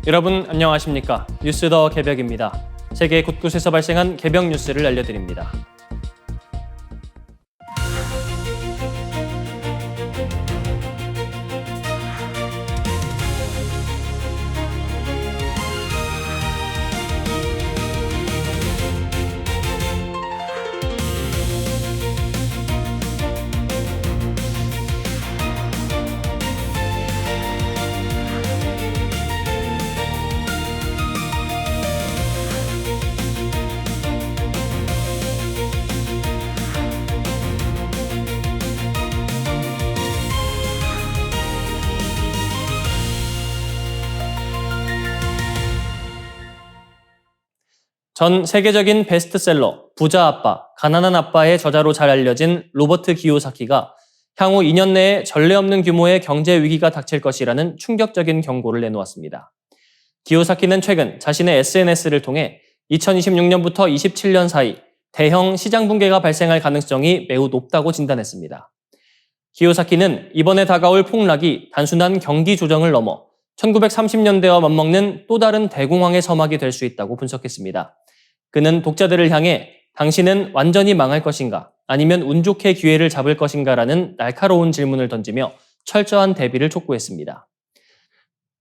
여러분 안녕하십니까? 뉴스 더 개벽입니다. 세계 곳곳에서 발생한 개벽 뉴스를 알려드립니다. 전 세계적인 베스트셀러 부자 아빠, 가난한 아빠의 저자로 잘 알려진 로버트 기요사키가 향후 2년 내에 전례 없는 규모의 경제 위기가 닥칠 것이라는 충격적인 경고를 내놓았습니다. 기요사키는 최근 자신의 SNS를 통해 2026년부터 27년 사이 대형 시장 붕괴가 발생할 가능성이 매우 높다고 진단했습니다. 기요사키는 이번에 다가올 폭락이 단순한 경기 조정을 넘어 1930년대와 맞먹는 또 다른 대공황의 서막이 될 수 있다고 분석했습니다. 그는 독자들을 향해 당신은 완전히 망할 것인가 아니면 운 좋게 기회를 잡을 것인가라는 날카로운 질문을 던지며 철저한 대비를 촉구했습니다.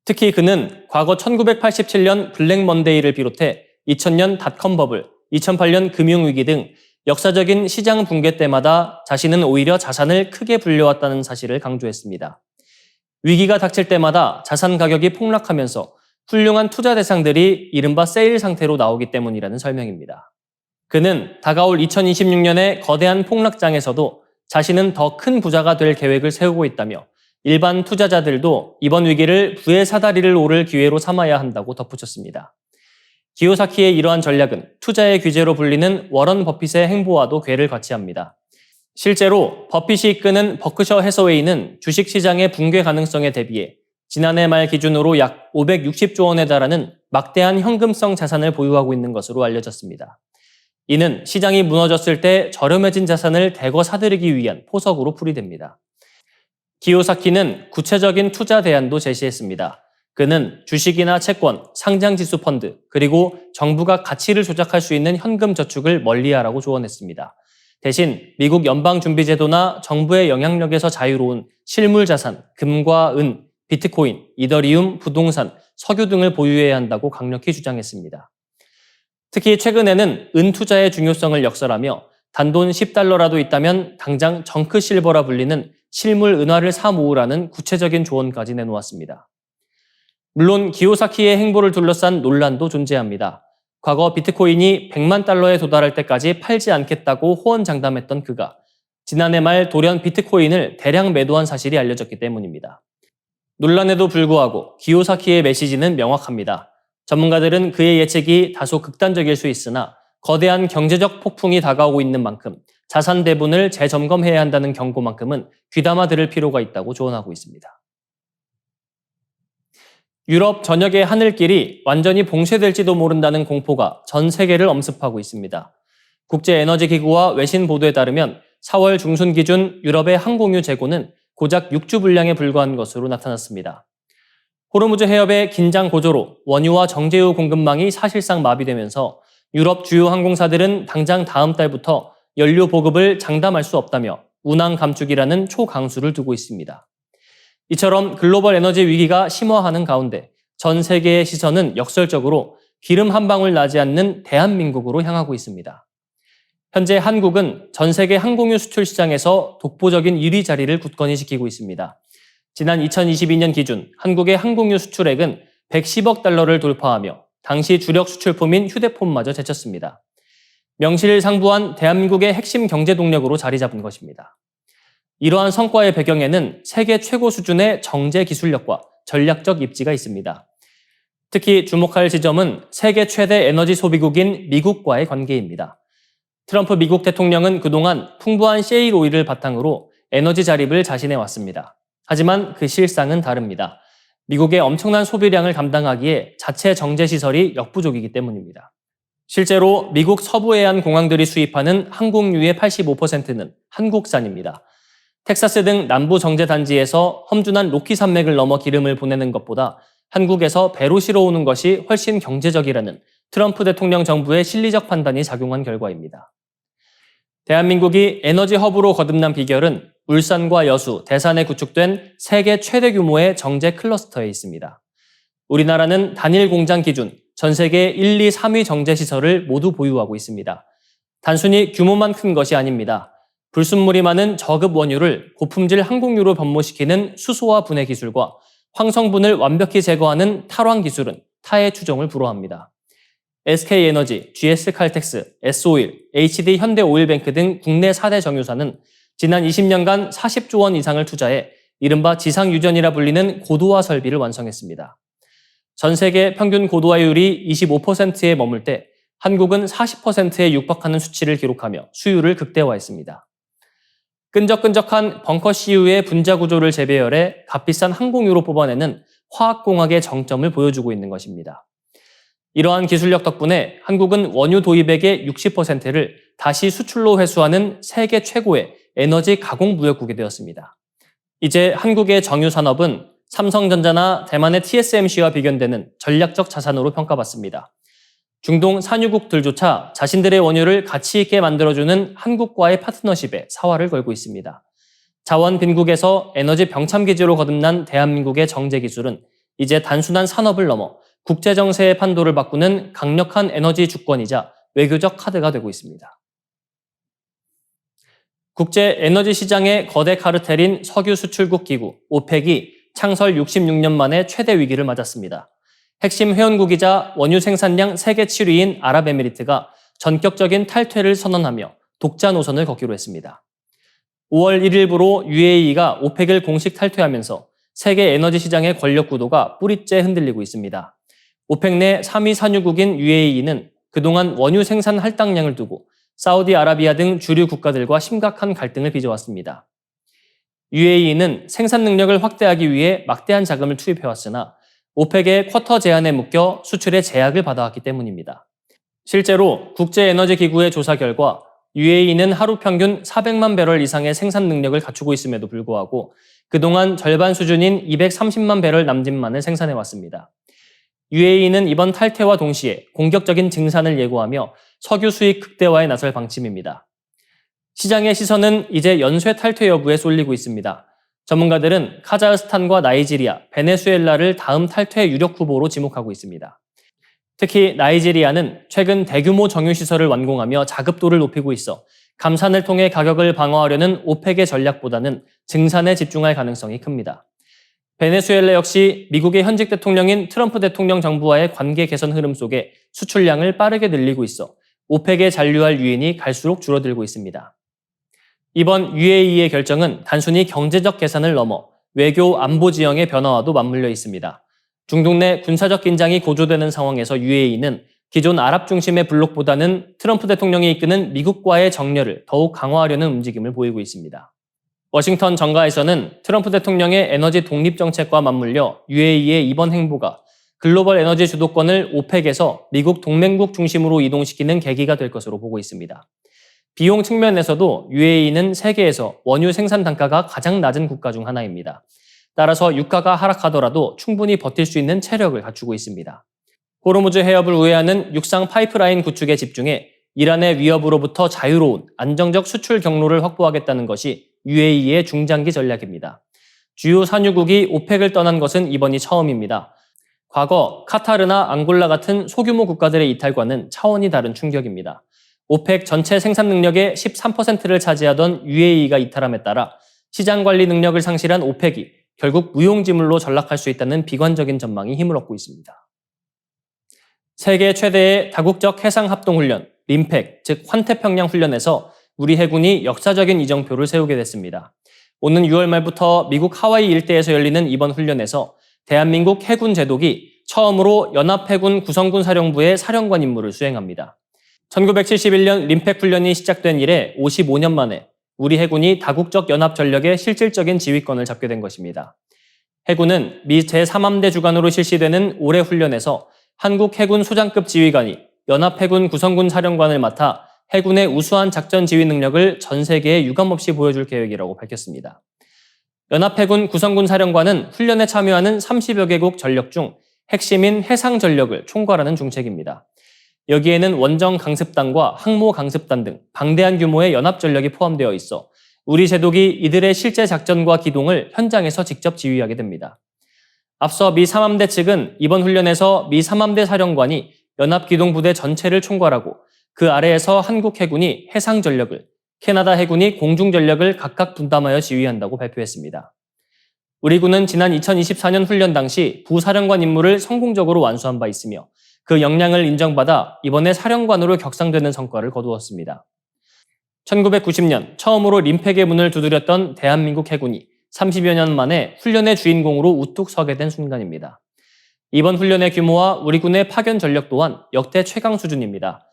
특히 그는 과거 1987년 블랙 먼데이를 비롯해 2000년 닷컴 버블, 2008년 금융위기 등 역사적인 시장 붕괴 때마다 자신은 오히려 자산을 크게 불려왔다는 사실을 강조했습니다. 위기가 닥칠 때마다 자산 가격이 폭락하면서 훌륭한 투자 대상들이 이른바 세일 상태로 나오기 때문이라는 설명입니다. 그는 다가올 2026년의 거대한 폭락장에서도 자신은 더 큰 부자가 될 계획을 세우고 있다며 일반 투자자들도 이번 위기를 부의 사다리를 오를 기회로 삼아야 한다고 덧붙였습니다. 기요사키의 이러한 전략은 투자의 귀재로 불리는 워런 버핏의 행보와도 궤를 같이 합니다. 실제로 버핏이 이끄는 버크셔 해서웨이는 주식시장의 붕괴 가능성에 대비해 지난해 말 기준으로 약 560조 원에 달하는 막대한 현금성 자산을 보유하고 있는 것으로 알려졌습니다. 이는 시장이 무너졌을 때 저렴해진 자산을 대거 사들이기 위한 포석으로 풀이됩니다. 기요사키는 구체적인 투자 대안도 제시했습니다. 그는 주식이나 채권, 상장지수 펀드, 그리고 정부가 가치를 조작할 수 있는 현금 저축을 멀리하라고 조언했습니다. 대신 미국 연방준비제도나 정부의 영향력에서 자유로운 실물자산, 금과 은, 비트코인, 이더리움, 부동산, 석유 등을 보유해야 한다고 강력히 주장했습니다. 특히 최근에는 은 투자의 중요성을 역설하며 단돈 10달러라도 있다면 당장 정크 실버라 불리는 실물 은화를 사 모으라는 구체적인 조언까지 내놓았습니다. 물론 기요사키의 행보를 둘러싼 논란도 존재합니다. 과거 비트코인이 100만 달러에 도달할 때까지 팔지 않겠다고 호언장담했던 그가 지난해 말 돌연 비트코인을 대량 매도한 사실이 알려졌기 때문입니다. 논란에도 불구하고 기요사키의 메시지는 명확합니다. 전문가들은 그의 예측이 다소 극단적일 수 있으나 거대한 경제적 폭풍이 다가오고 있는 만큼 자산 배분을 재점검해야 한다는 경고만큼은 귀담아 들을 필요가 있다고 조언하고 있습니다. 유럽 전역의 하늘길이 완전히 봉쇄될지도 모른다는 공포가 전 세계를 엄습하고 있습니다. 국제에너지기구와 외신 보도에 따르면 4월 중순 기준 유럽의 항공유 재고는 고작 6주 분량에 불과한 것으로 나타났습니다. 호르무즈 해협의 긴장 고조로 원유와 정제유 공급망이 사실상 마비되면서 유럽 주요 항공사들은 당장 다음 달부터 연료 보급을 장담할 수 없다며 운항 감축이라는 초강수를 두고 있습니다. 이처럼 글로벌 에너지 위기가 심화하는 가운데 전 세계의 시선은 역설적으로 기름 한 방울 나지 않는 대한민국으로 향하고 있습니다. 현재 한국은 전 세계 항공유 수출 시장에서 독보적인 1위 자리를 굳건히 지키고 있습니다. 지난 2022년 기준 한국의 항공유 수출액은 110억 달러를 돌파하며 당시 주력 수출품인 휴대폰마저 제쳤습니다. 명실상부한 대한민국의 핵심 경제 동력으로 자리 잡은 것입니다. 이러한 성과의 배경에는 세계 최고 수준의 정제 기술력과 전략적 입지가 있습니다. 특히 주목할 지점은 세계 최대 에너지 소비국인 미국과의 관계입니다. 트럼프 미국 대통령은 그동안 풍부한 셰일 오일을 바탕으로 에너지 자립을 자신해 왔습니다. 하지만 그 실상은 다릅니다. 미국의 엄청난 소비량을 감당하기에 자체 정제 시설이 역부족이기 때문입니다. 실제로 미국 서부 해안 공항들이 수입하는 항공유의 85%는 한국산입니다. 텍사스 등 남부 정제 단지에서 험준한 로키 산맥을 넘어 기름을 보내는 것보다 한국에서 배로 실어오는 것이 훨씬 경제적이라는 트럼프 대통령 정부의 실리적 판단이 작용한 결과입니다. 대한민국이 에너지 허브로 거듭난 비결은 울산과 여수, 대산에 구축된 세계 최대 규모의 정제 클러스터에 있습니다. 우리나라는 단일 공장 기준 전 세계 1, 2, 3위 정제 시설을 모두 보유하고 있습니다. 단순히 규모만 큰 것이 아닙니다. 불순물이 많은 저급 원유를 고품질 항공유로 변모시키는 수소화 분해 기술과 황성분을 완벽히 제거하는 탈황 기술은 타의 추종을 불허합니다. SK에너지, GS칼텍스, S오일, HD 현대오일뱅크 등 국내 4대 정유사는 지난 20년간 40조 원 이상을 투자해 이른바 지상유전이라 불리는 고도화 설비를 완성했습니다. 전 세계 평균 고도화율이 25%에 머물 때 한국은 40%에 육박하는 수치를 기록하며 수율을 극대화했습니다. 끈적끈적한 벙커 CU의 분자 구조를 재배열해 값비싼 항공유로 뽑아내는 화학공학의 정점을 보여주고 있는 것입니다. 이러한 기술력 덕분에 한국은 원유 도입액의 60%를 다시 수출로 회수하는 세계 최고의 에너지 가공 무역국이 되었습니다. 이제 한국의 정유 산업은 삼성전자나 대만의 TSMC와 비견되는 전략적 자산으로 평가받습니다. 중동 산유국들조차 자신들의 원유를 가치 있게 만들어주는 한국과의 파트너십에 사활을 걸고 있습니다. 자원 빈국에서 에너지 병참기지로 거듭난 대한민국의 정제 기술은 이제 단순한 산업을 넘어 국제정세의 판도를 바꾸는 강력한 에너지 주권이자 외교적 카드가 되고 있습니다. 국제 에너지 시장의 거대 카르텔인 석유 수출국 기구 오펙이 창설 66년 만에 최대 위기를 맞았습니다. 핵심 회원국이자 원유 생산량 세계 7위인 아랍에미리트가 전격적인 탈퇴를 선언하며 독자 노선을 걷기로 했습니다. 5월 1일부로 UAE가 오펙을 공식 탈퇴하면서 세계 에너지 시장의 권력 구도가 뿌리째 흔들리고 있습니다. 오펙 내 3위 산유국인 UAE는 그동안 원유 생산 할당량을 두고 사우디아라비아 등 주류 국가들과 심각한 갈등을 빚어왔습니다. UAE는 생산 능력을 확대하기 위해 막대한 자금을 투입해왔으나 오펙의 쿼터 제한에 묶여 수출에 제약을 받아왔기 때문입니다. 실제로 국제에너지기구의 조사 결과 UAE는 하루 평균 400만 배럴 이상의 생산 능력을 갖추고 있음에도 불구하고 그동안 절반 수준인 230만 배럴 남짓만을 생산해왔습니다. UAE는 이번 탈퇴와 동시에 공격적인 증산을 예고하며 석유 수익 극대화에 나설 방침입니다. 시장의 시선은 이제 연쇄 탈퇴 여부에 쏠리고 있습니다. 전문가들은 카자흐스탄과 나이지리아, 베네수엘라를 다음 탈퇴 유력 후보로 지목하고 있습니다. 특히 나이지리아는 최근 대규모 정유시설을 완공하며 자급도를 높이고 있어 감산을 통해 가격을 방어하려는 오펙의 전략보다는 증산에 집중할 가능성이 큽니다. 베네수엘라 역시 미국의 현직 대통령인 트럼프 대통령 정부와의 관계 개선 흐름 속에 수출량을 빠르게 늘리고 있어 오펙에 잔류할 유인이 갈수록 줄어들고 있습니다. 이번 UAE의 결정은 단순히 경제적 계산을 넘어 외교 안보 지형의 변화와도 맞물려 있습니다. 중동 내 군사적 긴장이 고조되는 상황에서 UAE는 기존 아랍 중심의 블록보다는 트럼프 대통령이 이끄는 미국과의 정렬을 더욱 강화하려는 움직임을 보이고 있습니다. 워싱턴 정가에서는 트럼프 대통령의 에너지 독립 정책과 맞물려 UAE의 이번 행보가 글로벌 에너지 주도권을 오펙에서 미국 동맹국 중심으로 이동시키는 계기가 될 것으로 보고 있습니다. 비용 측면에서도 UAE는 세계에서 원유 생산 단가가 가장 낮은 국가 중 하나입니다. 따라서 유가가 하락하더라도 충분히 버틸 수 있는 체력을 갖추고 있습니다. 호르무즈 해협을 우회하는 육상 파이프라인 구축에 집중해 이란의 위협으로부터 자유로운 안정적 수출 경로를 확보하겠다는 것이 UAE의 중장기 전략입니다. 주요 산유국이 오펙을 떠난 것은 이번이 처음입니다. 과거 카타르나 앙골라 같은 소규모 국가들의 이탈과는 차원이 다른 충격입니다. 오펙 전체 생산 능력의 13%를 차지하던 UAE가 이탈함에 따라 시장 관리 능력을 상실한 오펙이 결국 무용지물로 전락할 수 있다는 비관적인 전망이 힘을 얻고 있습니다. 세계 최대의 다국적 해상합동훈련, 림팩, 즉 환태평양 훈련에서 우리 해군이 역사적인 이정표를 세우게 됐습니다. 오는 6월 말부터 미국 하와이 일대에서 열리는 이번 훈련에서 대한민국 해군 제독이 처음으로 연합해군 구성군 사령부의 사령관 임무를 수행합니다. 1971년 림팩 훈련이 시작된 이래 55년 만에 우리 해군이 다국적 연합 전력의 실질적인 지휘권을 잡게 된 것입니다. 해군은 미 제3함대 주관으로 실시되는 올해 훈련에서 한국 해군 소장급 지휘관이 연합해군 구성군 사령관을 맡아 해군의 우수한 작전 지휘 능력을 전 세계에 유감없이 보여줄 계획이라고 밝혔습니다. 연합해군 구성군 사령관은 훈련에 참여하는 30여 개국 전력 중 핵심인 해상 전력을 총괄하는 중책입니다. 여기에는 원정 강습단과 항모 강습단 등 방대한 규모의 연합 전력이 포함되어 있어 우리 제독이 이들의 실제 작전과 기동을 현장에서 직접 지휘하게 됩니다. 앞서 미 삼함대 측은 이번 훈련에서 미 삼함대 사령관이 연합기동부대 전체를 총괄하고 그 아래에서 한국 해군이 해상 전력을, 캐나다 해군이 공중 전력을 각각 분담하여 지휘한다고 발표했습니다. 우리 군은 지난 2024년 훈련 당시 부사령관 임무를 성공적으로 완수한 바 있으며 그 역량을 인정받아 이번에 사령관으로 격상되는 성과를 거두었습니다. 1990년 처음으로 림팩의 문을 두드렸던 대한민국 해군이 30여 년 만에 훈련의 주인공으로 우뚝 서게 된 순간입니다. 이번 훈련의 규모와 우리 군의 파견 전력 또한 역대 최강 수준입니다.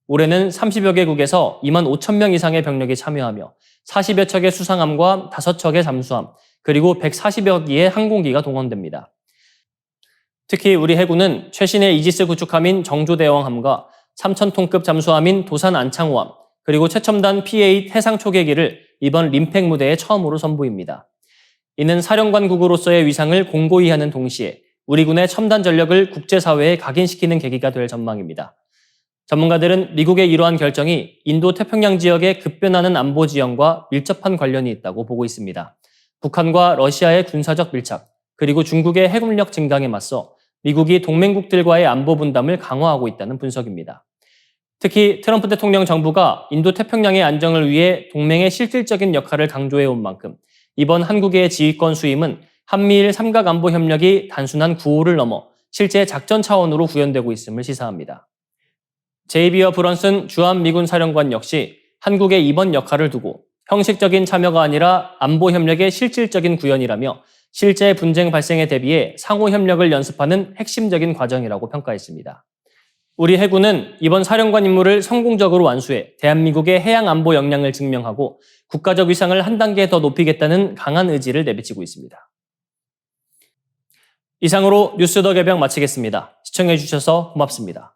올해는 30여 개국에서 2만 5천 명 이상의 병력이 참여하며 40여 척의 수상함과 5척의 잠수함, 그리고 140여 기의 항공기가 동원됩니다. 특히 우리 해군은 최신의 이지스 구축함인 정조대왕함과 3,000톤급 잠수함인 도산 안창호함, 그리고 최첨단 P-8 해상 초계기를 이번 림팩 무대에 처음으로 선보입니다. 이는 사령관국으로서의 위상을 공고히 하는 동시에 우리 군의 첨단 전력을 국제사회에 각인시키는 계기가 될 전망입니다. 전문가들은 미국의 이러한 결정이 인도 태평양 지역의 급변하는 안보 지형과 밀접한 관련이 있다고 보고 있습니다. 북한과 러시아의 군사적 밀착, 그리고 중국의 해군력 증강에 맞서 미국이 동맹국들과의 안보 분담을 강화하고 있다는 분석입니다. 특히 트럼프 대통령 정부가 인도 태평양의 안정을 위해 동맹의 실질적인 역할을 강조해온 만큼 이번 한국의 지휘권 수임은 한미일 삼각안보 협력이 단순한 구호를 넘어 실제 작전 차원으로 구현되고 있음을 시사합니다. 제이비어 브런슨 주한미군 사령관 역시 한국의 이번 역할을 두고 형식적인 참여가 아니라 안보 협력의 실질적인 구현이라며 실제 분쟁 발생에 대비해 상호 협력을 연습하는 핵심적인 과정이라고 평가했습니다. 우리 해군은 이번 사령관 임무를 성공적으로 완수해 대한민국의 해양 안보 역량을 증명하고 국가적 위상을 한 단계 더 높이겠다는 강한 의지를 내비치고 있습니다. 이상으로 뉴스 더 개병 마치겠습니다. 시청해 주셔서 고맙습니다.